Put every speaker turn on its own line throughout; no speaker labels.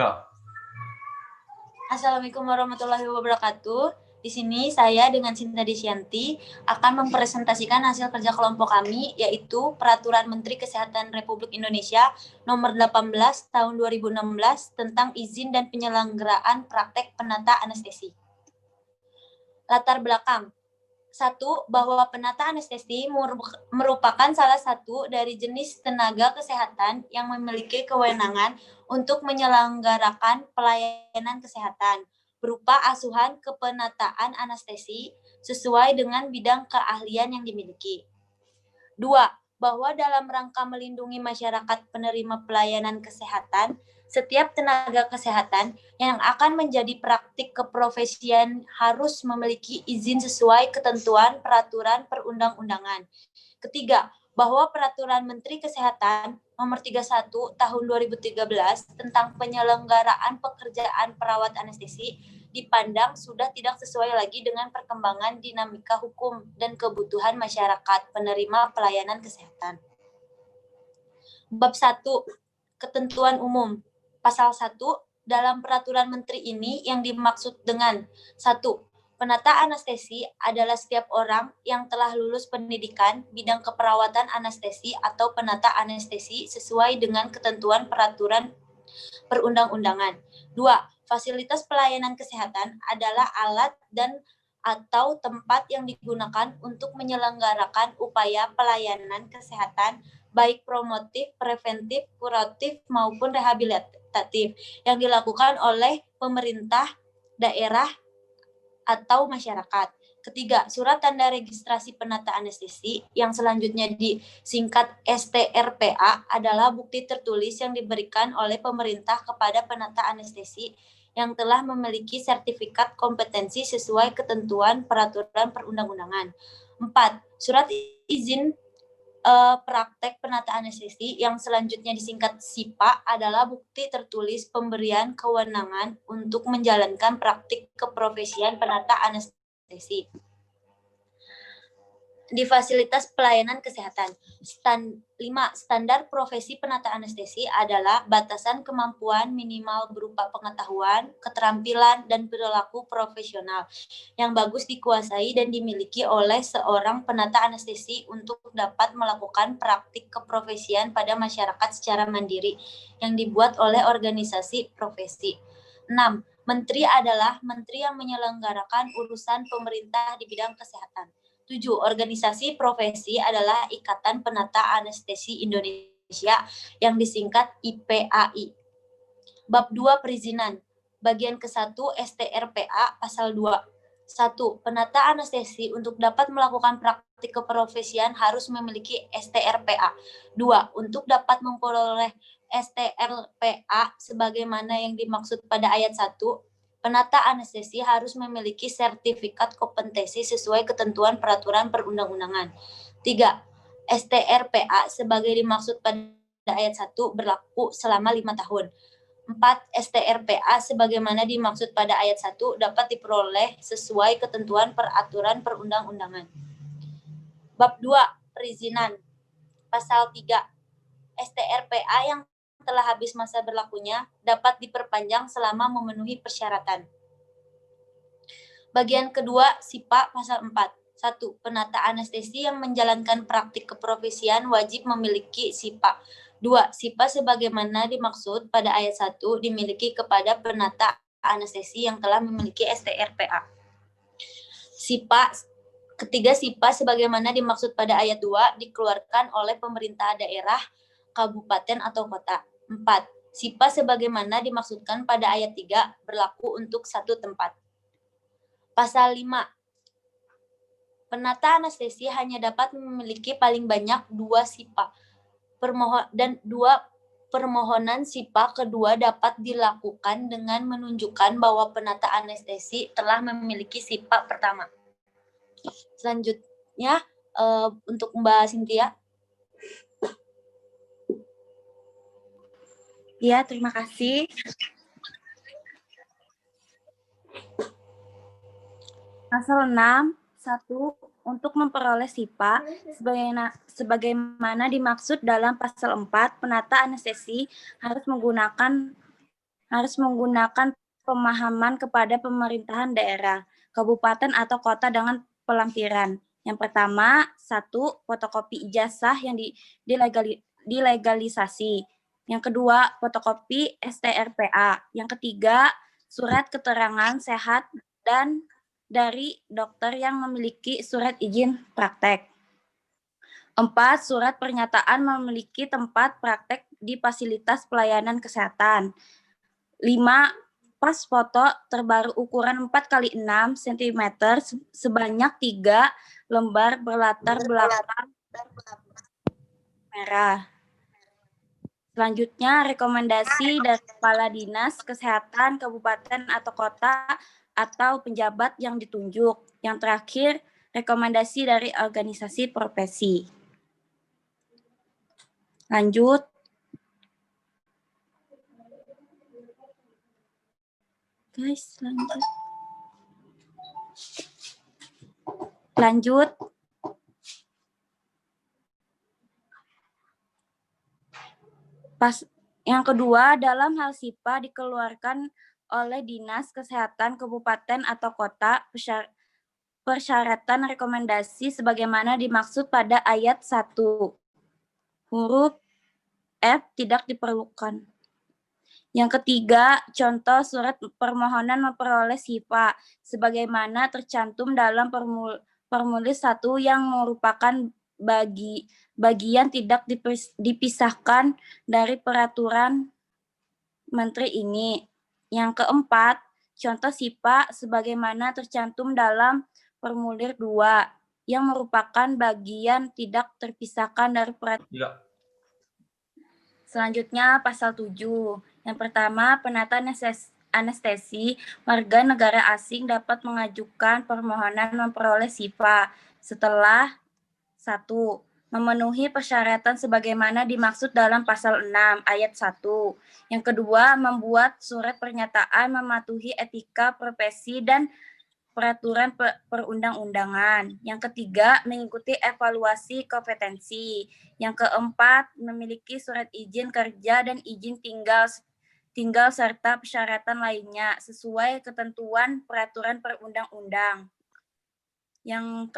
dibuka.
Assalamualaikum warahmatullahi wabarakatuh. Di sini saya dengan Sinta Desyanti akan mempresentasikan hasil kerja kelompok kami, yaitu Peraturan Menteri Kesehatan Republik Indonesia Nomor 18 Tahun 2016 tentang izin dan penyelenggaraan praktek penata anestesi. Latar belakang. 1. Bahwa penata anestesi merupakan salah satu dari jenis tenaga kesehatan yang memiliki kewenangan untuk menyelenggarakan pelayanan kesehatan berupa asuhan kepenataan anestesi sesuai dengan bidang keahlian yang dimiliki. 2. Bahwa dalam rangka melindungi masyarakat penerima pelayanan kesehatan, setiap tenaga kesehatan yang akan menjadi praktik keprofesian harus memiliki izin sesuai ketentuan peraturan perundang-undangan. Ketiga, bahwa Peraturan Menteri Kesehatan Nomor 31 Tahun 2013 tentang penyelenggaraan pekerjaan perawat anestesi dipandang sudah tidak sesuai lagi dengan perkembangan dinamika hukum dan kebutuhan masyarakat penerima pelayanan kesehatan. Bab 1. Ketentuan umum. Pasal 1. Dalam peraturan menteri ini yang dimaksud dengan 1. Penata anestesi adalah setiap orang yang telah lulus pendidikan bidang keperawatan anestesi atau penata anestesi sesuai dengan ketentuan peraturan perundang-undangan. 2. Fasilitas pelayanan kesehatan adalah alat dan atau tempat yang digunakan untuk menyelenggarakan upaya pelayanan kesehatan baik promotif, preventif, kuratif, maupun rehabilitatif yang dilakukan oleh pemerintah, daerah, atau masyarakat. Ketiga, surat tanda registrasi penata anestesi yang selanjutnya disingkat STRPA adalah bukti tertulis yang diberikan oleh pemerintah kepada penata anestesi yang telah memiliki sertifikat kompetensi sesuai ketentuan peraturan perundang-undangan. 4. Surat izin praktek penata anestesi yang selanjutnya disingkat SIPA adalah bukti tertulis pemberian kewenangan untuk menjalankan praktik keprofesian penata anestesi di fasilitas pelayanan kesehatan. 5. Standar profesi penata anestesi adalah batasan kemampuan minimal berupa pengetahuan, keterampilan, dan perilaku profesional yang bagus dikuasai dan dimiliki oleh seorang penata anestesi untuk dapat melakukan praktik keprofesian pada masyarakat secara mandiri yang dibuat oleh organisasi profesi. 6. Menteri adalah menteri yang menyelenggarakan urusan pemerintah di bidang kesehatan. 7. Organisasi profesi adalah Ikatan Penata Anestesi Indonesia yang disingkat IPAI. Bab 2 Perizinan. Bagian ke-1 STRPA Pasal 2. 1. Penata anestesi untuk dapat melakukan praktik keprofesian harus memiliki STRPA. 2. Untuk dapat memperoleh STRPA sebagaimana yang dimaksud pada ayat 1, penata anestesi harus memiliki sertifikat kompetensi sesuai ketentuan peraturan perundang-undangan. 3. STRPA sebagai dimaksud pada ayat 1 berlaku selama 5 tahun. 4. STRPA sebagaimana dimaksud pada ayat 1 dapat diperoleh sesuai ketentuan peraturan perundang-undangan. Bab 2. Perizinan. Pasal 3. STRPA yang telah habis masa berlakunya dapat diperpanjang selama memenuhi persyaratan. Bagian kedua SIPA Pasal 4. 1. Penata anestesi yang menjalankan praktik keprofesian wajib memiliki SIPA. 2. SIPA sebagaimana dimaksud pada ayat 1 dimiliki kepada penata anestesi yang telah memiliki STRPA. Ketiga, SIPA sebagaimana dimaksud pada ayat 2 dikeluarkan oleh pemerintah daerah, kabupaten atau kota. 4. SIPA sebagaimana dimaksudkan pada ayat 3 berlaku untuk satu tempat. Pasal 5. Penata anestesi hanya dapat memiliki paling banyak 2 SIPA. Permohonan SIPA kedua dapat dilakukan dengan menunjukkan bahwa penata anestesi telah memiliki SIPA pertama. Selanjutnya untuk Mbak Cynthia.
Ya, terima kasih. Pasal 6, 1. Untuk memperoleh SIPA, sebagaimana dimaksud dalam pasal 4, penata anestesi harus menggunakan harus menggunakan pemahaman kepada pemerintahan daerah, kabupaten atau kota dengan pelampiran. Yang pertama, 1. Fotokopi ijazah yang dilegalisasi. Yang kedua, fotokopi STRPA. Yang ketiga, surat keterangan sehat dan dari dokter yang memiliki surat izin praktek. 4. Surat pernyataan memiliki tempat praktek di fasilitas pelayanan kesehatan. 5. Pas foto terbaru ukuran 4x6 cm sebanyak 3 lembar berlatar belakang merah. Selanjutnya, rekomendasi dari Kepala Dinas Kesehatan Kabupaten atau Kota atau penjabat yang ditunjuk. Yang terakhir, rekomendasi dari organisasi profesi. Lanjut. Guys, lanjut. Lanjut. Yang kedua, dalam hal SIPA dikeluarkan oleh Dinas Kesehatan Kabupaten atau Kota persyaratan rekomendasi sebagaimana dimaksud pada ayat 1. Huruf F tidak diperlukan. Yang ketiga, contoh surat permohonan memperoleh SIPA sebagaimana tercantum dalam formulir 1 yang merupakan bagian tidak dipisahkan dari peraturan menteri ini. Yang keempat, contoh SIPA sebagaimana tercantum dalam formulir 2 yang merupakan bagian tidak terpisahkan dari peraturan. Selanjutnya pasal 7. Yang pertama, penata anestesi warga negara asing dapat mengajukan permohonan memperoleh SIPA setelah 1. Memenuhi persyaratan sebagaimana dimaksud dalam pasal 6 ayat 1. Yang kedua, membuat surat pernyataan mematuhi etika profesi dan peraturan perundang-undangan. Yang ketiga, mengikuti evaluasi kompetensi. Yang keempat, memiliki surat izin kerja dan izin tinggal serta persyaratan lainnya sesuai ketentuan peraturan perundang-undang. Yang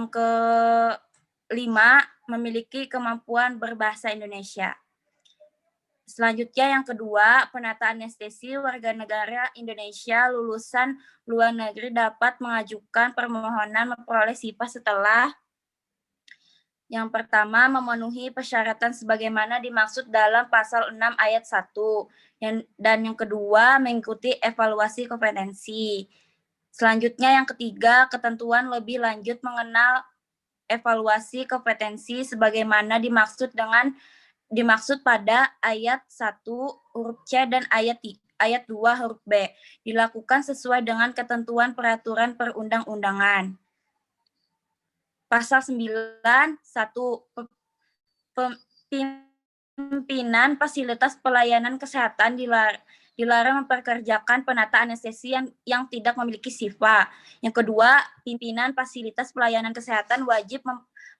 kelima, memiliki kemampuan berbahasa Indonesia. Selanjutnya yang kedua, penata anestesi warga negara Indonesia lulusan luar negeri dapat mengajukan permohonan memperoleh SIPA setelah yang pertama, memenuhi persyaratan sebagaimana dimaksud dalam pasal 6 ayat 1. Dan yang kedua, mengikuti evaluasi kompetensi. Selanjutnya yang ketiga, ketentuan lebih lanjut mengenal evaluasi kompetensi sebagaimana dimaksud pada ayat 1 huruf C dan ayat 2 huruf B dilakukan sesuai dengan ketentuan peraturan perundang-undangan. Pasal 9 1 pimpinan fasilitas pelayanan kesehatan dilarang mempekerjakan penata anestesi yang tidak memiliki SIPA. Yang kedua, pimpinan fasilitas pelayanan kesehatan wajib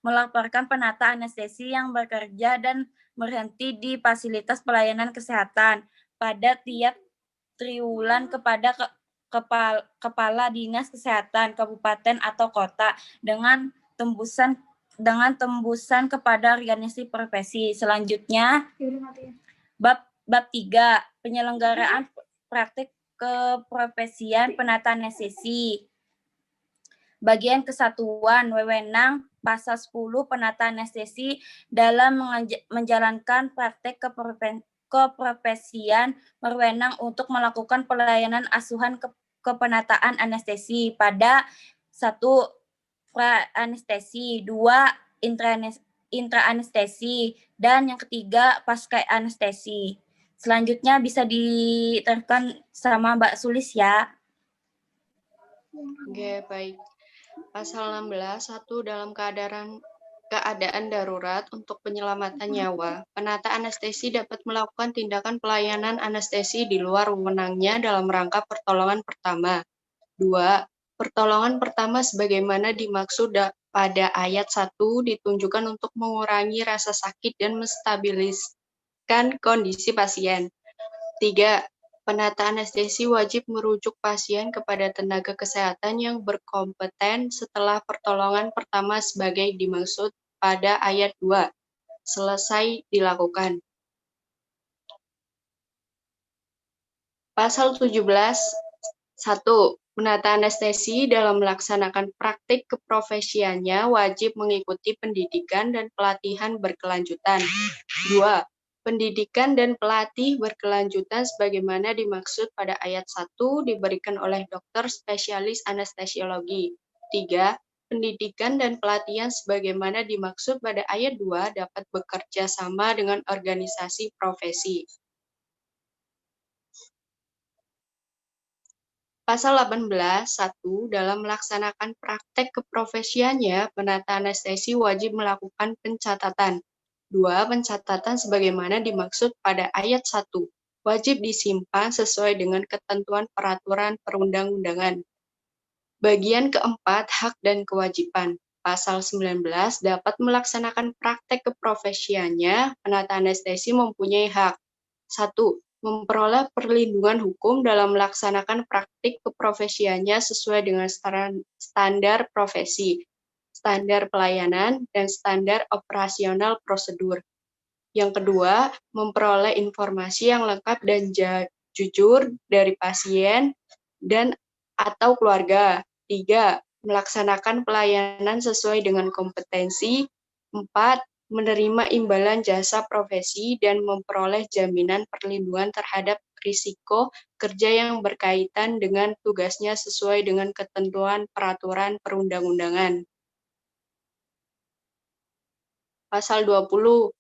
melaporkan penata anestesi yang bekerja dan berhenti di fasilitas pelayanan kesehatan pada tiap triwulan kepada kepala dinas kesehatan kabupaten atau kota dengan tembusan kepada organisasi profesi. Selanjutnya, bab 3, penyelenggaraan praktik keprofesian penata anestesi. Bagian kesatuan wewenang pasal 10 penata anestesi dalam menjalankan praktek keprofesian berwenang untuk melakukan pelayanan asuhan kepenataan anestesi pada 1. pra-anestesi, 2. intra-anestesi, dan yang ketiga pasca anestesi. Selanjutnya bisa diterangkan sama Mbak Sulis ya.
Oke, baik. Pasal 16, 1 dalam keadaan darurat untuk penyelamatan nyawa, penata anestesi dapat melakukan tindakan pelayanan anestesi di luar wewenangnya dalam rangka pertolongan pertama. 2. Pertolongan pertama sebagaimana dimaksud pada ayat 1 ditunjukkan untuk mengurangi rasa sakit dan menstabiliskan kondisi pasien. 3. Penata anestesi wajib merujuk pasien kepada tenaga kesehatan yang berkompeten setelah pertolongan pertama sebagai dimaksud pada ayat 2 selesai dilakukan. Pasal 17 1. Penata anestesi dalam melaksanakan praktik keprofesiannya wajib mengikuti pendidikan dan pelatihan berkelanjutan. 2. Pendidikan dan pelatih berkelanjutan sebagaimana dimaksud pada ayat 1 diberikan oleh dokter spesialis anestesiologi. 3. Pendidikan dan pelatihan sebagaimana dimaksud pada ayat 2 dapat bekerja sama dengan organisasi profesi. Pasal 18, 1. Dalam melaksanakan praktek keprofesiannya, penata anestesi wajib melakukan pencatatan. 2. Pencatatan sebagaimana dimaksud pada ayat 1. Wajib disimpan sesuai dengan ketentuan peraturan perundang-undangan. Bagian keempat, hak dan kewajiban. Pasal 19 dapat melaksanakan praktek keprofesiannya, penata anestesi mempunyai hak. 1. Memperoleh perlindungan hukum dalam melaksanakan praktik keprofesiannya sesuai dengan standar profesi, standar pelayanan, dan standar operasional prosedur. Yang kedua, memperoleh informasi yang lengkap dan jujur dari pasien dan atau keluarga. 3. Melaksanakan pelayanan sesuai dengan kompetensi. 4. Menerima imbalan jasa profesi dan memperoleh jaminan perlindungan terhadap risiko kerja yang berkaitan dengan tugasnya sesuai dengan ketentuan peraturan perundang-undangan. Pasal 20. 1.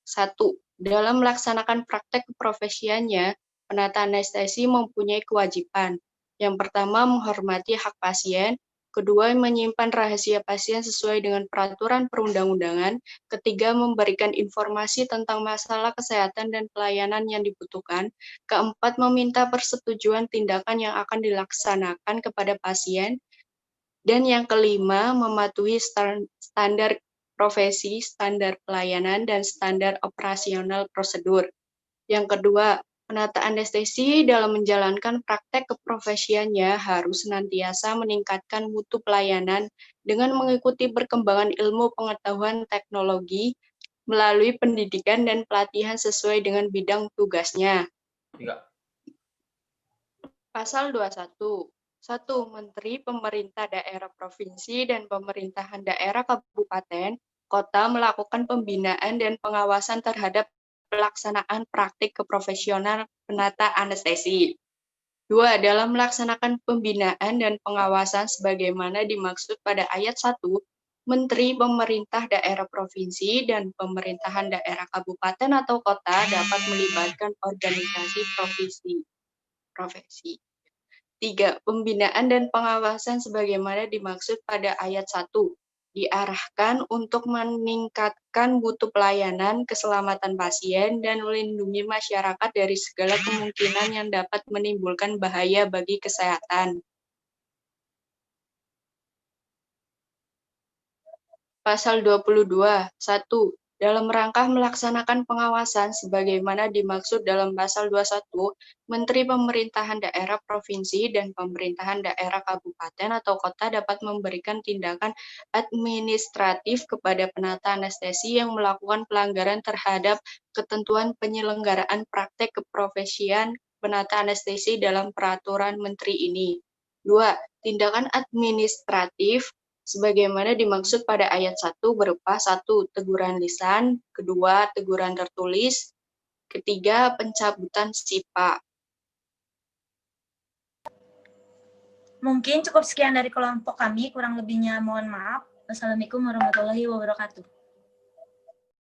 Dalam melaksanakan praktek keprofesiannya, penata anestesi mempunyai kewajiban. Yang pertama, menghormati hak pasien. Kedua, menyimpan rahasia pasien sesuai dengan peraturan perundang-undangan. Ketiga, memberikan informasi tentang masalah kesehatan dan pelayanan yang dibutuhkan. Keempat, meminta persetujuan tindakan yang akan dilaksanakan kepada pasien. Dan yang kelima, mematuhi standar profesi, standar pelayanan, dan standar operasional prosedur. Yang kedua, penata anestesi dalam menjalankan praktek keprofesiannya harus senantiasa meningkatkan mutu pelayanan dengan mengikuti perkembangan ilmu pengetahuan teknologi melalui pendidikan dan pelatihan sesuai dengan bidang tugasnya. Pasal 21. 1. Menteri, pemerintah daerah provinsi, dan pemerintahan daerah kabupaten, kota melakukan pembinaan dan pengawasan terhadap pelaksanaan praktik keprofesional penata anestesi. 2. Dalam melaksanakan pembinaan dan pengawasan sebagaimana dimaksud pada ayat 1, Menteri, pemerintah daerah provinsi, dan pemerintahan daerah kabupaten atau kota dapat melibatkan organisasi profesi. 3. Pembinaan dan pengawasan sebagaimana dimaksud pada ayat 1 diarahkan untuk meningkatkan mutu pelayanan, keselamatan pasien, dan melindungi masyarakat dari segala kemungkinan yang dapat menimbulkan bahaya bagi kesehatan. Pasal 22. 1. Dalam rangka melaksanakan pengawasan sebagaimana dimaksud dalam pasal 21, Menteri Pemerintahan Daerah Provinsi dan Pemerintahan Daerah Kabupaten atau Kota dapat memberikan tindakan administratif kepada penata anestesi yang melakukan pelanggaran terhadap ketentuan penyelenggaraan praktek keprofesian penata anestesi dalam peraturan Menteri ini. 2. Tindakan administratif sebagaimana dimaksud pada ayat 1 berupa 1. Teguran lisan, kedua, teguran tertulis, ketiga, pencabutan SIPA.
Mungkin cukup sekian dari kelompok kami, kurang lebihnya mohon maaf. Wassalamualaikum warahmatullahi wabarakatuh.